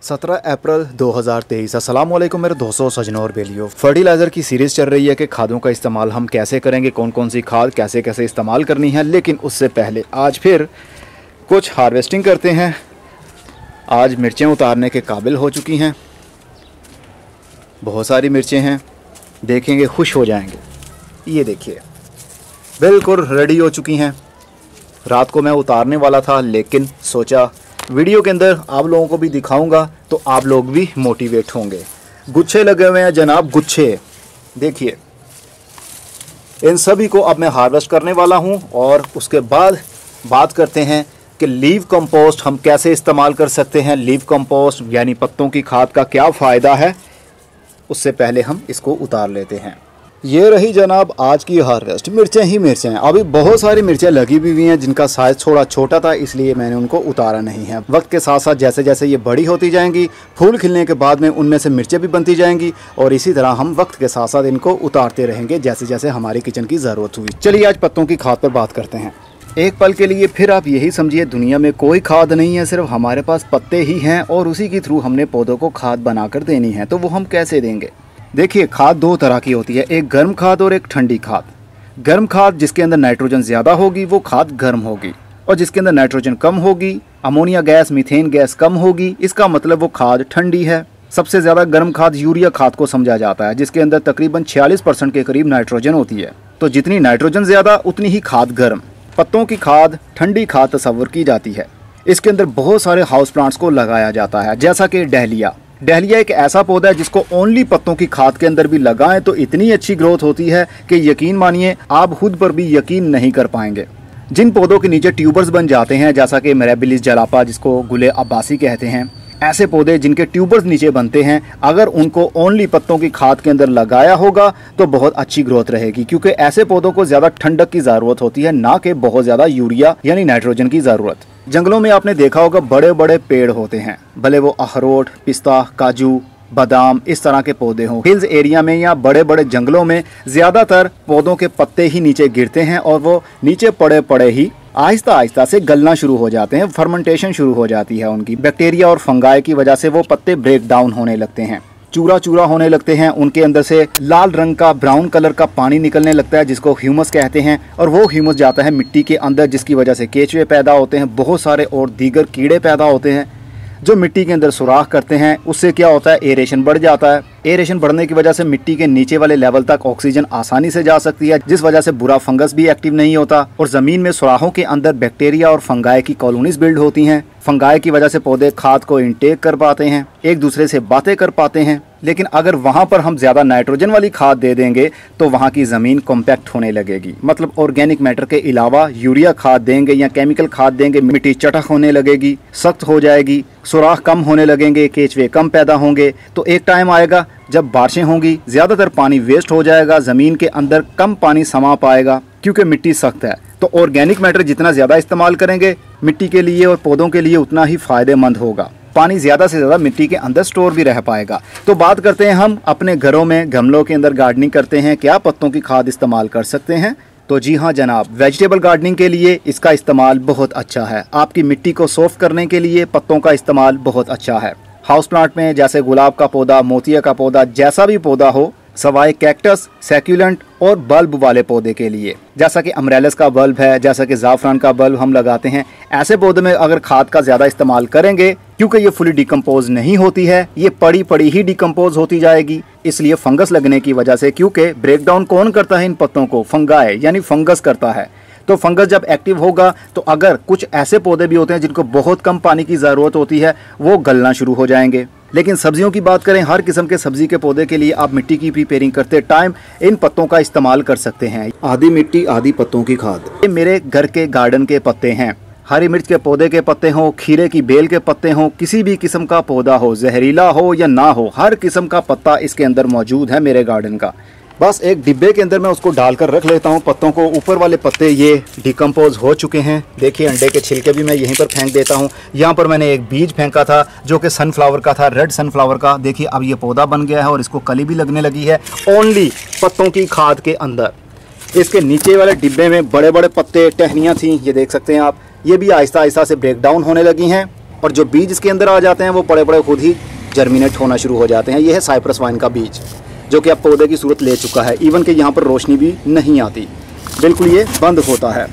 17 अप्रैल 2023। अस्सलाम वालेकुम मेरे दोस्तों, सजनों और बेलियों। फर्टिलाइज़र की सीरीज़ चल रही है कि खादों का इस्तेमाल हम कैसे करेंगे, कौन कौन सी खाद कैसे कैसे इस्तेमाल करनी है। लेकिन उससे पहले आज फिर कुछ हार्वेस्टिंग करते हैं। आज मिर्चें उतारने के काबिल हो चुकी हैं, बहुत सारी मिर्चें हैं, देखेंगे खुश हो जाएंगे। ये देखिए बिल्कुल रेडी हो चुकी हैं। रात को मैं उतारने वाला था, लेकिन सोचा वीडियो के अंदर आप लोगों को भी दिखाऊंगा तो आप लोग भी मोटिवेट होंगे। गुच्छे लगे हुए हैं जनाब, गुच्छे देखिए। इन सभी को अब मैं हार्वेस्ट करने वाला हूं और उसके बाद बात करते हैं कि लीव कंपोस्ट हम कैसे इस्तेमाल कर सकते हैं। लीव कंपोस्ट यानी पत्तों की खाद का क्या फ़ायदा है, उससे पहले हम इसको उतार लेते हैं। ये रही जनाब आज की हार्वेस्ट। मिर्चें ही मिर्चें, अभी बहुत सारी मिर्चें लगी भी हुई हैं जिनका साइज़ थोड़ा छोटा था, इसलिए मैंने उनको उतारा नहीं है। वक्त के साथ साथ जैसे जैसे ये बड़ी होती जाएंगी, फूल खिलने के बाद में उनमें से मिर्चें भी बनती जाएंगी और इसी तरह हम वक्त के साथ साथ इनको उतारते रहेंगे जैसे जैसे हमारी किचन की ज़रूरत हुई। चलिए आज पत्तों की खाद पर बात करते हैं। एक पल के लिए फिर आप यही समझिए दुनिया में कोई खाद नहीं है, सिर्फ हमारे पास पत्ते ही हैं और उसी के थ्रू हमने पौधों को खाद बनाकर देनी है। तो वो हम कैसे देंगे? देखिए, खाद दो तरह की होती है, एक गर्म खाद और एक ठंडी खाद। गर्म खाद जिसके अंदर नाइट्रोजन ज़्यादा होगी वो खाद गर्म होगी, और जिसके अंदर नाइट्रोजन कम होगी, अमोनिया गैस मीथेन गैस कम होगी, इसका मतलब वो खाद ठंडी है। सबसे ज़्यादा गर्म खाद यूरिया खाद को समझा जाता है, जिसके अंदर तकरीबन 46% के करीब नाइट्रोजन होती है। तो जितनी नाइट्रोजन ज़्यादा उतनी ही खाद गर्म। पत्तों की खाद ठंडी खाद तस्वर की जाती है। इसके अंदर बहुत सारे हाउस प्लांट्स को लगाया जाता है, जैसा कि डहलिया। डहलिया एक ऐसा पौधा है जिसको ओनली पत्तों की खाद के अंदर भी लगाएं तो इतनी अच्छी ग्रोथ होती है कि यकीन मानिए आप खुद पर भी यकीन नहीं कर पाएंगे। जिन पौधों के नीचे ट्यूबर्स बन जाते हैं, जैसा कि मिराबिलिस जलापा जिसको गुले अब्बासी कहते हैं, ऐसे पौधे जिनके ट्यूबर्स नीचे बनते हैं, अगर उनको ओनली पत्तों की खाद के अंदर लगाया होगा तो बहुत अच्छी ग्रोथ रहेगी, क्योंकि ऐसे पौधों को ज़्यादा ठंडक की ज़रूरत होती है, ना कि बहुत ज़्यादा यूरिया यानी नाइट्रोजन की ज़रूरत। जंगलों में आपने देखा होगा बड़े बड़े पेड़ होते हैं, भले वो अखरोट, पिस्ता, काजू, बादाम इस तरह के पौधे हों। हिल्स एरिया में या बड़े बड़े जंगलों में ज़्यादातर पौधों के पत्ते ही नीचे गिरते हैं और वो नीचे पड़े पड़े ही आहिस्ता आहिस्ता से गलना शुरू हो जाते हैं, फर्मेंटेशन शुरू हो जाती है उनकी। बैक्टीरिया और फंगाई की वजह से वो पत्ते ब्रेक डाउन होने लगते हैं, चूरा चूरा होने लगते हैं। उनके अंदर से लाल रंग का, ब्राउन कलर का पानी निकलने लगता है, जिसको ह्यूमस कहते हैं, और वो ह्यूमस जाता है मिट्टी के अंदर, जिसकी वजह से केचुए पैदा होते हैं, बहुत सारे और दीगर कीड़े पैदा होते हैं जो मिट्टी के अंदर सुराख करते हैं। उससे क्या होता है, एरेशन बढ़ जाता है। एरेशन बढ़ने की वजह से मिट्टी के नीचे वाले लेवल तक ऑक्सीजन आसानी से जा सकती है, जिस वजह से बुरा फंगस भी एक्टिव नहीं होता, और ज़मीन में सुराखों के अंदर बैक्टीरिया और फंगाई की कॉलोनीज बिल्ड होती हैं। फंगाई की वजह से पौधे खाद को इनटेक कर पाते हैं, एक दूसरे से बातें कर पाते हैं। लेकिन अगर वहाँ पर हम ज़्यादा नाइट्रोजन वाली खाद दे देंगे तो वहाँ की ज़मीन कॉम्पैक्ट होने लगेगी, मतलब ऑर्गेनिक मैटर के अलावा यूरिया खाद देंगे या केमिकल खाद देंगे, मिट्टी चटक होने लगेगी, सख्त हो जाएगी, सुराख कम होने लगेंगे, केचुए कम पैदा होंगे। तो एक टाइम आएगा जब बारिशें होंगी, ज़्यादातर पानी वेस्ट हो जाएगा, ज़मीन के अंदर कम पानी समा पाएगा क्योंकि मिट्टी सख्त है। तो ऑर्गेनिक मैटर जितना ज़्यादा इस्तेमाल करेंगे मिट्टी के लिए और पौधों के लिए उतना ही फ़ायदेमंद होगा। पानी ज़्यादा से ज़्यादा मिट्टी के अंदर स्टोर भी रह पाएगा। तो बात करते हैं, हम अपने घरों में गमलों के अंदर गार्डनिंग करते हैं, क्या पत्तों की खाद इस्तेमाल कर सकते हैं? तो जी हाँ जनाब, वेजिटेबल गार्डनिंग के लिए इसका इस्तेमाल बहुत अच्छा है। आपकी मिट्टी को सॉफ्ट करने के लिए पत्तों का इस्तेमाल बहुत अच्छा है। हाउस प्लांट में जैसे गुलाब का पौधा, मोतिया का पौधा, जैसा भी पौधा हो, सवाए कैक्टस, सैक्यूलेंट और बल्ब वाले पौधे के लिए, जैसा कि अमरेलस का बल्ब है, जैसा कि ज़ाफ़रान का बल्ब हम लगाते हैं, ऐसे पौधे में अगर खाद का ज़्यादा इस्तेमाल करेंगे, क्योंकि ये फुली डिकम्पोज नहीं होती है, ये पड़ी पड़ी ही डिकम्पोज होती जाएगी, इसलिए फंगस लगने की वजह से, क्योंकि ब्रेक डाउन कौन करता है इन पत्तों को? फंगाई यानी फंगस करता है। तो फंगस जब एक्टिव होगा तो अगर कुछ ऐसे पौधे भी होते हैं जिनको बहुत कम पानी की ज़रूरत होती है, वो गलना शुरू हो जाएंगे। लेकिन सब्जियों की बात करें, हर किस्म के सब्जी के पौधे के लिए आप मिट्टी की प्रिपेयरिंग करते टाइम इन पत्तों का इस्तेमाल कर सकते हैं। आधी मिट्टी आधी पत्तों की खाद। ये मेरे घर के गार्डन के पत्ते हैं। हरी मिर्च के पौधे के पत्ते हों, खीरे की बेल के पत्ते हों, किसी भी किस्म का पौधा हो, जहरीला हो या ना हो, हर किस्म का पत्ता इसके अंदर मौजूद है मेरे गार्डन का। बस एक डिब्बे के अंदर मैं उसको डालकर रख लेता हूँ पत्तों को। ऊपर वाले पत्ते ये डिकम्पोज हो चुके हैं। देखिए, अंडे के छिलके भी मैं यहीं पर फेंक देता हूँ। यहाँ पर मैंने एक बीज फेंका था जो कि सनफ्लावर का था, रेड सनफ्लावर का। देखिए अब ये पौधा बन गया है और इसको कली भी लगने लगी है ओनली पत्तों की खाद के अंदर। इसके नीचे वाले डिब्बे में बड़े बड़े पत्ते, टहनियाँ थी, ये देख सकते हैं आप, ये भी आहिस्ता आहिस्ता से ब्रेक डाउन होने लगी हैं और जो बीज इसके अंदर आ जाते हैं वो पड़े पड़े खुद ही जर्मिनेट होना शुरू हो जाते हैं। ये है साइप्रस वाइन का बीज, जो कि अब पौधे की सूरत ले चुका है। इवन कि यहाँ पर रोशनी भी नहीं आती, बिल्कुल ये बंद होता है,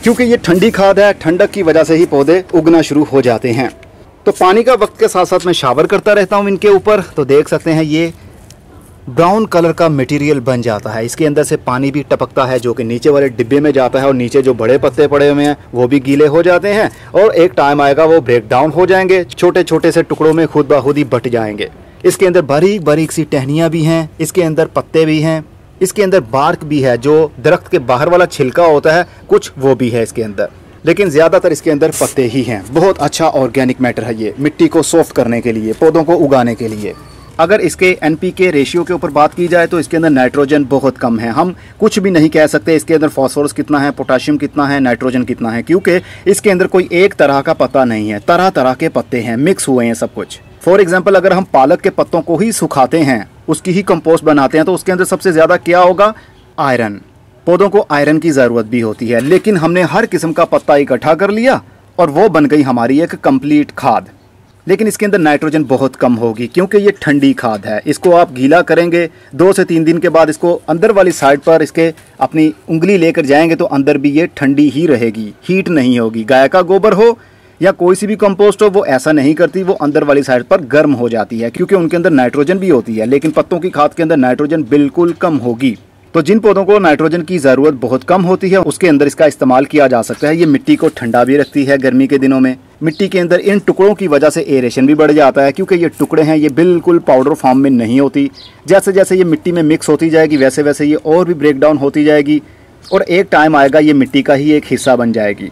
क्योंकि ये ठंडी खाद है। ठंडक की वजह से ही पौधे उगना शुरू हो जाते हैं। तो पानी का वक्त के साथ साथ मैं शावर करता रहता हूँ इनके ऊपर। तो देख सकते हैं ये ब्राउन कलर का मटेरियल बन जाता है। इसके अंदर से पानी भी टपकता है, जो कि नीचे वाले डिब्बे में जाता है, और नीचे जो बड़े पत्ते पड़े हुए हैं वो भी गीले हो जाते हैं, और एक टाइम आएगा वो ब्रेक डाउन हो जाएंगे, छोटे छोटे से टुकड़ों में खुद ब खुद ही बट जाएंगे। इसके अंदर बारीक बारीक सी टहनियाँ भी हैं, इसके अंदर पत्ते भी हैं, इसके अंदर बार्क भी है, जो दरख्त के बाहर वाला छिलका होता है कुछ वो भी है इसके अंदर, लेकिन ज़्यादातर इसके अंदर पत्ते ही हैं। बहुत अच्छा ऑर्गेनिक मैटर है ये, मिट्टी को सॉफ्ट करने के लिए, पौधों को उगाने के लिए। अगर इसके NPK रेशियो के ऊपर बात की जाए तो इसके अंदर नाइट्रोजन बहुत कम है। हम कुछ भी नहीं कह सकते इसके अंदर फॉस्फोरस कितना है, पोटाशियम कितना है, नाइट्रोजन कितना है, क्योंकि इसके अंदर कोई एक तरह का पत्ता नहीं है, तरह तरह के पत्ते हैं, मिक्स हुए हैं सब कुछ। फॉर एग्जाम्पल, अगर हम पालक के पत्तों को ही सुखाते हैं, उसकी ही कंपोस्ट बनाते हैं, तो उसके अंदर सबसे ज़्यादा क्या होगा? आयरन। पौधों को आयरन की ज़रूरत भी होती है, लेकिन हमने हर किस्म का पत्ता इकट्ठा कर लिया और वो बन गई हमारी एक कंप्लीट खाद। लेकिन इसके अंदर नाइट्रोजन बहुत कम होगी, क्योंकि ये ठंडी खाद है। इसको आप गीला करेंगे, 2 से 3 दिन के बाद इसको अंदर वाली साइड पर इसके अपनी उंगली लेकर जाएंगे तो अंदर भी ये ठंडी ही रहेगी, हीट नहीं होगी। गाय का गोबर हो या कोई सी भी कंपोस्ट हो, वो ऐसा नहीं करती, वो अंदर वाली साइड पर गर्म हो जाती है, क्योंकि उनके अंदर नाइट्रोजन भी होती है। लेकिन पत्तों की खाद के अंदर नाइट्रोजन बिल्कुल कम होगी। तो जिन पौधों को नाइट्रोजन की ज़रूरत बहुत कम होती है, उसके अंदर इसका इस्तेमाल किया जा सकता है। ये मिट्टी को ठंडा भी रखती है गर्मी के दिनों में। मिट्टी के अंदर इन टुकड़ों की वजह से एरेशन भी बढ़ जाता है, क्योंकि ये टुकड़े हैं, ये बिल्कुल पाउडर फॉर्म में नहीं होती। जैसे जैसे ये मिट्टी में मिक्स होती जाएगी, वैसे वैसे ये और भी ब्रेक डाउन होती जाएगी, और एक टाइम आएगा ये मिट्टी का ही एक हिस्सा बन जाएगी।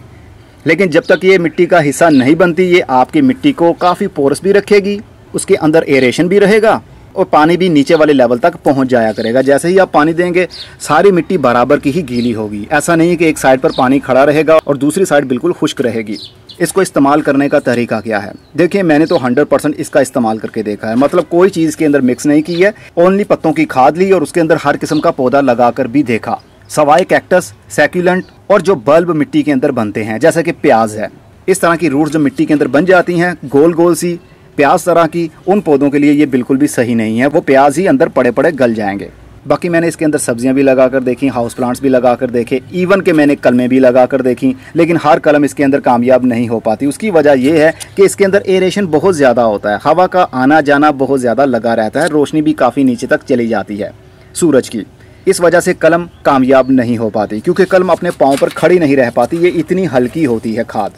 लेकिन जब तक ये मिट्टी का हिस्सा नहीं बनती, ये आपकी मिट्टी को काफ़ी पोरस भी रखेगी, उसके अंदर एरेशन भी रहेगा, और पानी भी नीचे वाले लेवल तक पहुंच जाया करेगा। जैसे ही आप पानी देंगे, सारी मिट्टी बराबर की ही गीली होगी। ऐसा नहीं है कि एक साइड पर पानी खड़ा रहेगा और दूसरी साइड बिल्कुल खुश्क रहेगी। इसको इस्तेमाल करने का तरीका क्या है? देखिए, मैंने तो 100% इसका इस्तेमाल करके देखा है। मतलब कोई चीज़ के अंदर मिक्स नहीं की है, ओनली पत्तों की खाद ली और उसके अंदर हर किस्म का पौधा लगा कर भी देखा, सवाए कैक्टस, सैक्यूलेंट और जो बल्ब मिट्टी के अंदर बनते हैं, जैसे कि प्याज है। इस तरह की रूट्स जो मिट्टी के अंदर बन जाती हैं, गोल गोल सी प्याज तरह की, उन पौधों के लिए ये बिल्कुल भी सही नहीं है। वो प्याज ही अंदर पड़े पड़े गल जाएंगे। बाकी मैंने इसके अंदर सब्जियां भी लगा कर देखी, हाउस प्लांट्स भी लगा कर देखे, इवन के मैंने कलमें भी लगा कर देखी, लेकिन हर कलम इसके अंदर कामयाब नहीं हो पाती। उसकी वजह यह है कि इसके अंदर एरेशन बहुत ज़्यादा होता है, हवा का आना जाना बहुत ज़्यादा लगा रहता है, रोशनी भी काफ़ी नीचे तक चली जाती है सूरज की। इस वजह से कलम कामयाब नहीं हो पाती, क्योंकि कलम अपने पाँव पर खड़ी नहीं रह पाती। ये इतनी हल्की होती है खाद,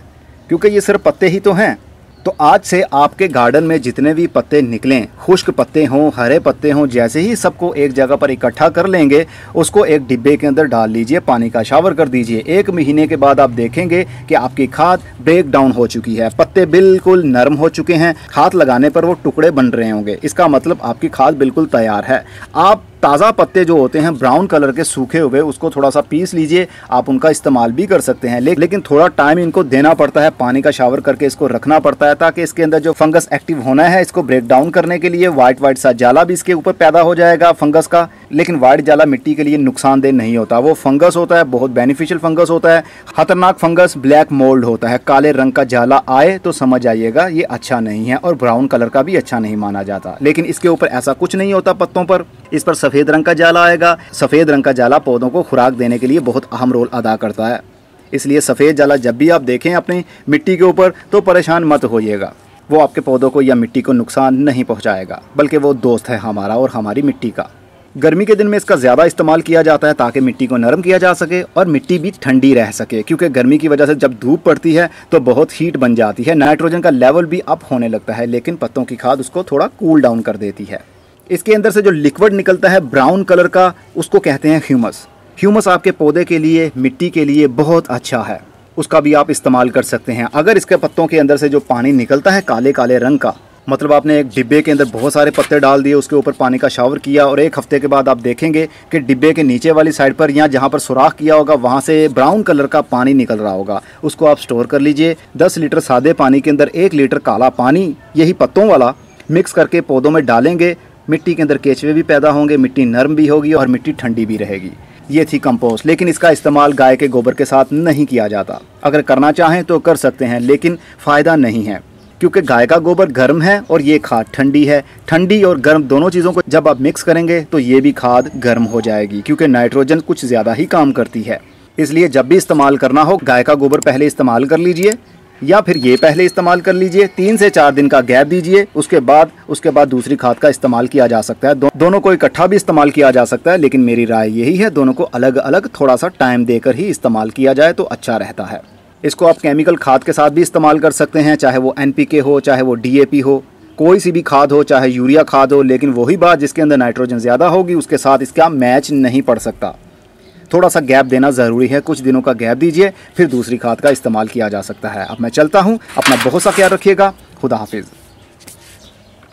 क्योंकि ये सिर्फ पत्ते ही तो हैं। तो आज से आपके गार्डन में जितने भी पत्ते निकलें, खुश्क पत्ते हों, हरे पत्ते हों, जैसे ही सबको एक जगह पर इकट्ठा कर लेंगे, उसको एक डिब्बे के अंदर डाल लीजिए, पानी का शावर कर दीजिए। 1 महीने के बाद आप देखेंगे कि आपकी खाद ब्रेक डाउन हो चुकी है, पत्ते बिल्कुल नरम हो चुके हैं, हाथ लगाने पर वो टुकड़े बन रहे होंगे। इसका मतलब आपकी खाद बिल्कुल तैयार है। आप ताज़ा पत्ते जो होते हैं ब्राउन कलर के सूखे हुए, उसको थोड़ा सा पीस लीजिए, आप उनका इस्तेमाल भी कर सकते हैं। लेकिन थोड़ा टाइम इनको देना पड़ता है, पानी का शावर करके इसको रखना पड़ता है, ताकि इसके अंदर जो फंगस एक्टिव होना है इसको ब्रेक डाउन करने के लिए वाइट सा जाला भी इसके ऊपर पैदा हो जाएगा फंगस का। लेकिन वाइट जाला मिट्टी के लिए नुकसानदेह नहीं होता, वो फंगस होता है, बहुत बेनिफिशियल फंगस होता है। खतरनाक फंगस ब्लैक मोल्ड होता है। काले रंग का जाला आए तो समझ आइएगा ये अच्छा नहीं है, और ब्राउन कलर का भी अच्छा नहीं माना जाता। लेकिन इसके ऊपर ऐसा कुछ नहीं होता पत्तों पर। इस पर सफ़ेद रंग का जाला आएगा। सफ़ेद रंग का जाला पौधों को खुराक देने के लिए बहुत अहम रोल अदा करता है। इसलिए सफ़ेद जाला जब भी आप देखें अपनी मिट्टी के ऊपर, तो परेशान मत होइएगा। वो आपके पौधों को या मिट्टी को नुकसान नहीं पहुंचाएगा, बल्कि वो दोस्त है हमारा और हमारी मिट्टी का। गर्मी के दिन में इसका ज़्यादा इस्तेमाल किया जाता है, ताकि मिट्टी को नरम किया जा सके और मिट्टी भी ठंडी रह सके, क्योंकि गर्मी की वजह से जब धूप पड़ती है तो बहुत हीट बन जाती है, नाइट्रोजन का लेवल भी अप होने लगता है। लेकिन पत्तों की खाद उसको थोड़ा कूल डाउन कर देती है। इसके अंदर से जो लिक्विड निकलता है ब्राउन कलर का, उसको कहते हैं ह्यूमस। ह्यूमस आपके पौधे के लिए, मिट्टी के लिए बहुत अच्छा है, उसका भी आप इस्तेमाल कर सकते हैं। अगर इसके पत्तों के अंदर से जो पानी निकलता है काले काले रंग का, मतलब आपने एक डिब्बे के अंदर बहुत सारे पत्ते डाल दिए, उसके ऊपर पानी का शावर किया, और 1 हफ्ते के बाद आप देखेंगे कि डिब्बे के नीचे वाली साइड पर या जहाँ पर सुराख किया होगा वहाँ से ब्राउन कलर का पानी निकल रहा होगा। उसको आप स्टोर कर लीजिए। 10 लीटर सादे पानी के अंदर 1 लीटर काला पानी, यही पत्तों वाला, मिक्स करके पौधों में डालेंगे। मिट्टी के अंदर केचुए भी पैदा होंगे, मिट्टी नरम भी होगी और मिट्टी ठंडी भी रहेगी। ये थी कंपोस्ट, लेकिन इसका इस्तेमाल गाय के गोबर के साथ नहीं किया जाता। अगर करना चाहें तो कर सकते हैं, लेकिन फ़ायदा नहीं है, क्योंकि गाय का गोबर गर्म है और ये खाद ठंडी है। ठंडी और गर्म दोनों चीज़ों को जब आप मिक्स करेंगे तो ये भी खाद गर्म हो जाएगी, क्योंकि नाइट्रोजन कुछ ज़्यादा ही काम करती है। इसलिए जब भी इस्तेमाल करना हो, गाय का गोबर पहले इस्तेमाल कर लीजिए, या फिर ये पहले इस्तेमाल कर लीजिए। 3 से 4 दिन का गैप दीजिए, उसके बाद दूसरी खाद का इस्तेमाल किया जा सकता है। दोनों को इकट्ठा भी इस्तेमाल किया जा सकता है, लेकिन मेरी राय यही है, दोनों को अलग अलग थोड़ा सा टाइम देकर ही इस्तेमाल किया जाए तो अच्छा रहता है। इसको आप केमिकल खाद के साथ भी इस्तेमाल कर सकते हैं, चाहे वो NPK हो, चाहे वो DAP हो, कोई सी भी खाद हो, चाहे यूरिया खाद हो, लेकिन वही बात, जिसके अंदर नाइट्रोजन ज़्यादा होगी उसके साथ इसका मैच नहीं पड़ सकता। थोड़ा सा गैप देना ज़रूरी है, कुछ दिनों का गैप दीजिए, फिर दूसरी खाद का इस्तेमाल किया जा सकता है। अब मैं चलता हूँ, अपना बहुत सा ख्याल रखिएगा। खुदा हाफिज़।